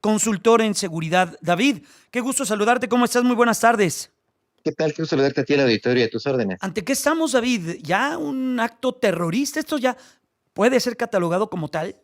consultor en seguridad. David, qué gusto saludarte. ¿Cómo estás? Muy buenas tardes. ¿Qué tal? Quiero saludarte a ti, al auditorio, a tus órdenes. ¿Ante qué estamos, David? ¿Ya un acto terrorista? ¿Esto ya puede ser catalogado como tal?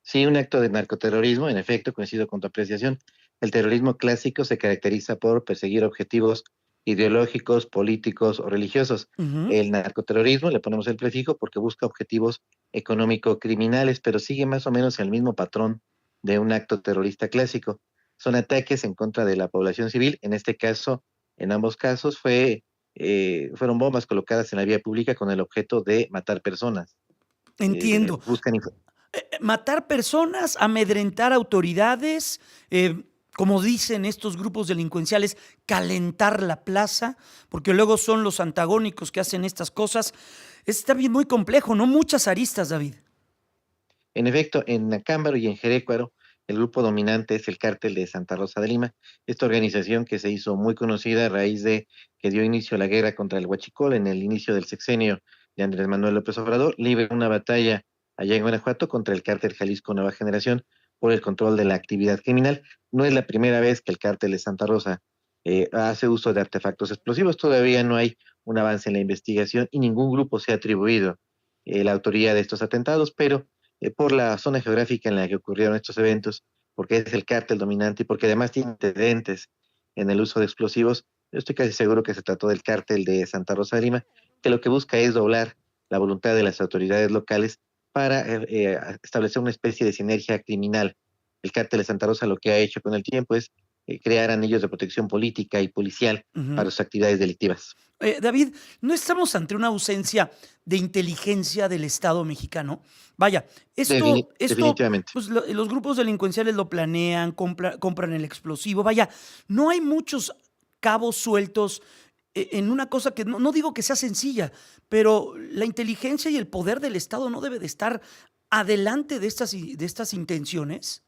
Sí, un acto de narcoterrorismo, en efecto, coincido con tu apreciación. El terrorismo clásico se caracteriza por perseguir objetivos ideológicos, políticos o religiosos. Ujú. El narcoterrorismo, le ponemos el prefijo porque busca objetivos económico-criminales, pero sigue más o menos el mismo patrón de un acto terrorista clásico. Son ataques en contra de la población civil. En este caso, en ambos casos, fueron bombas colocadas en la vía pública con el objeto de matar personas. Entiendo. Buscan Matar personas, amedrentar autoridades, como dicen estos grupos delincuenciales, calentar la plaza, porque luego son los antagónicos que hacen estas cosas. Está bien muy complejo, ¿no? Muchas aristas, David. En efecto, en Acámbaro y en Jerecuaro, el grupo dominante es el Cártel de Santa Rosa de Lima, esta organización que se hizo muy conocida a raíz de que dio inicio a la guerra contra el Huachicol en el inicio del sexenio de Andrés Manuel López Obrador, libra una batalla allá en Guanajuato contra el Cártel Jalisco Nueva Generación por el control de la actividad criminal. No es la primera vez que el Cártel de Santa Rosa hace uso de artefactos explosivos, todavía no hay un avance en la investigación y ningún grupo se ha atribuido la autoría de estos atentados, pero por la zona geográfica en la que ocurrieron estos eventos, porque es el cártel dominante y porque además tiene antecedentes en el uso de explosivos, yo estoy casi seguro que se trató del cártel de Santa Rosa de Lima, que lo que busca es doblar la voluntad de las autoridades locales para establecer una especie de sinergia criminal. El cártel de Santa Rosa lo que ha hecho con el tiempo es crear anillos de protección política y policial para Ujú. sus actividades delictivas. David, ¿no estamos ante una ausencia de inteligencia del Estado mexicano? Vaya, Definitivamente. pues los grupos delincuenciales lo planean, compran el explosivo. Vaya, no hay muchos cabos sueltos en una cosa que no digo que sea sencilla, pero la inteligencia y el poder del Estado no debe de estar adelante de estas intenciones.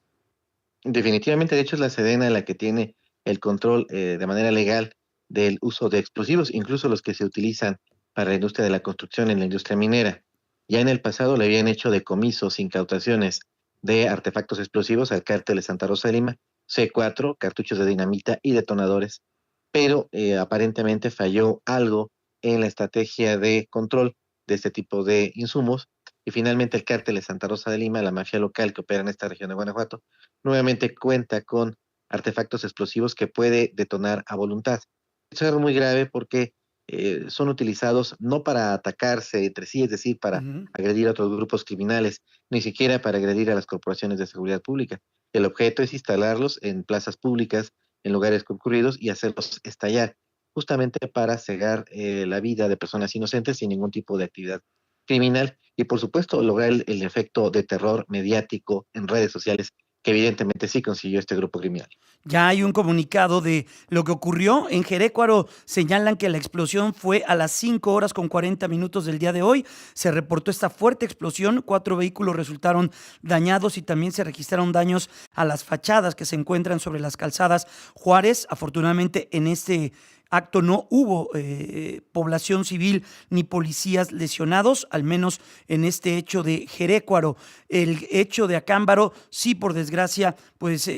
Definitivamente, de hecho, es la Sedena la que tiene el control de manera legal del uso de explosivos, incluso los que se utilizan para la industria de la construcción en la industria minera. Ya en el pasado le habían hecho decomisos, incautaciones de artefactos explosivos al cártel de Santa Rosa de Lima, C4, cartuchos de dinamita y detonadores, pero aparentemente falló algo en la estrategia de control de este tipo de insumos y finalmente el cártel de Santa Rosa de Lima, la mafia local que opera en esta región de Guanajuato, nuevamente cuenta con artefactos explosivos que puede detonar a voluntad. Esto es algo muy grave porque son utilizados no para atacarse entre sí, es decir, para Ujú. agredir a otros grupos criminales, ni siquiera para agredir a las corporaciones de seguridad pública. El objeto es instalarlos en plazas públicas, en lugares concurridos y hacerlos estallar, justamente para cegar la vida de personas inocentes sin ningún tipo de actividad criminal y, por supuesto, lograr el efecto de terror mediático en redes sociales que evidentemente sí consiguió este grupo criminal. Ya hay un comunicado de lo que ocurrió en Jerécuaro. Señalan que la explosión fue a las 5 horas con 40 minutos del día de hoy. Se reportó esta fuerte explosión. 4 vehículos resultaron dañados y también se registraron daños a las fachadas que se encuentran sobre las calzadas Juárez. Afortunadamente, en este acto no hubo población civil ni policías lesionados, al menos en este hecho de Jerécuaro. El hecho de Acámbaro, sí, por desgracia, pues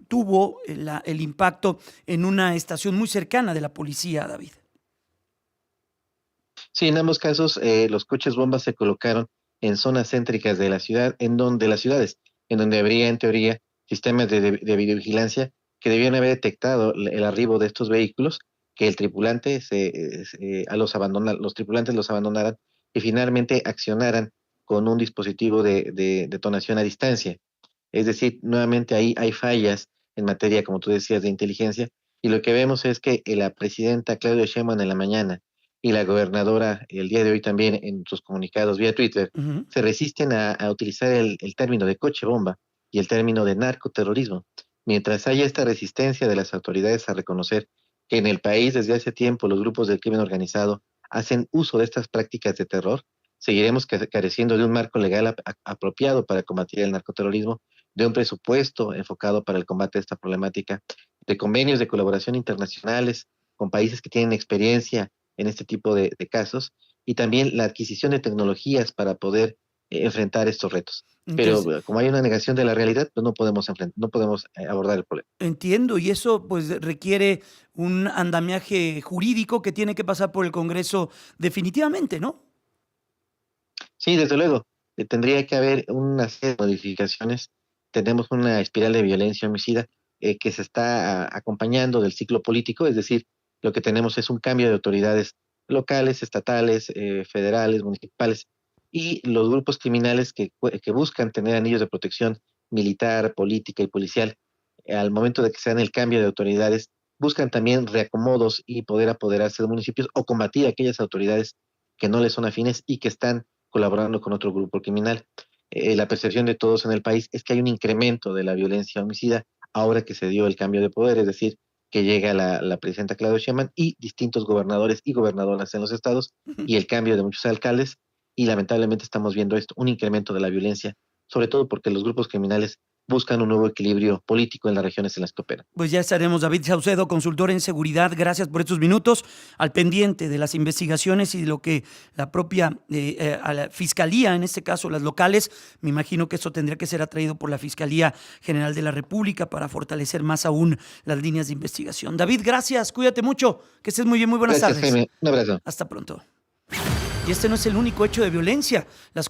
tuvo el impacto en una estación muy cercana de la policía, David. Sí, en ambos casos los coches bombas se colocaron en zonas céntricas de la ciudad, de las ciudades, en donde habría en teoría sistemas de videovigilancia que debían haber detectado el arribo de estos vehículos, que el tripulante los tripulantes los abandonaran y finalmente accionaran con un dispositivo de detonación a distancia. Es decir, nuevamente ahí hay fallas en materia, como tú decías, de inteligencia, y lo que vemos es que la presidenta Claudia Sheinbaum en la mañana y la gobernadora el día de hoy también en sus comunicados vía Twitter Ujú. se resisten a utilizar el término de coche bomba y el término de narcoterrorismo. Mientras haya esta resistencia de las autoridades a reconocer que en el país desde hace tiempo los grupos del crimen organizado hacen uso de estas prácticas de terror, seguiremos careciendo de un marco legal apropiado para combatir el narcoterrorismo, de un presupuesto enfocado para el combate de esta problemática, de convenios de colaboración internacionales con países que tienen experiencia en este tipo de casos y también la adquisición de tecnologías para poder enfrentar estos retos. Entonces, Pero como hay una negación de la realidad, pues no podemos abordar el problema. entiendo, y eso pues requiere un andamiaje jurídico que tiene que pasar por el Congreso definitivamente, ¿no? Sí, desde luego, tendría que haber una serie de modificaciones. Tenemos una espiral de violencia homicida que se está acompañando del ciclo político, es decir, lo que tenemos es un cambio de autoridades locales, estatales, federales, municipales, y los grupos criminales que buscan tener anillos de protección militar, política y policial, al momento de que se dan el cambio de autoridades, buscan también reacomodos y poder apoderarse de municipios o combatir a aquellas autoridades que no les son afines y que están colaborando con otro grupo criminal. La percepción de todos en el país es que hay un incremento de la violencia homicida ahora que se dio el cambio de poder, es decir, que llega la presidenta Claudia Sheinbaum y distintos gobernadores y gobernadoras en los estados y el cambio de muchos alcaldes y lamentablemente estamos viendo esto, un incremento de la violencia, sobre todo porque los grupos criminales buscan un nuevo equilibrio político en las regiones en las que operan. Pues ya estaremos, David Saucedo, consultor en seguridad. Gracias por estos minutos, al pendiente de las investigaciones y de lo que la propia a la Fiscalía, en este caso las locales, me imagino que eso tendría que ser atraído por la Fiscalía General de la República para fortalecer más aún las líneas de investigación. David, gracias, cuídate mucho, que estés muy bien, muy buenas Gracias, tardes. Jaime. Un abrazo. Hasta pronto. Y este no es el único hecho de violencia. Las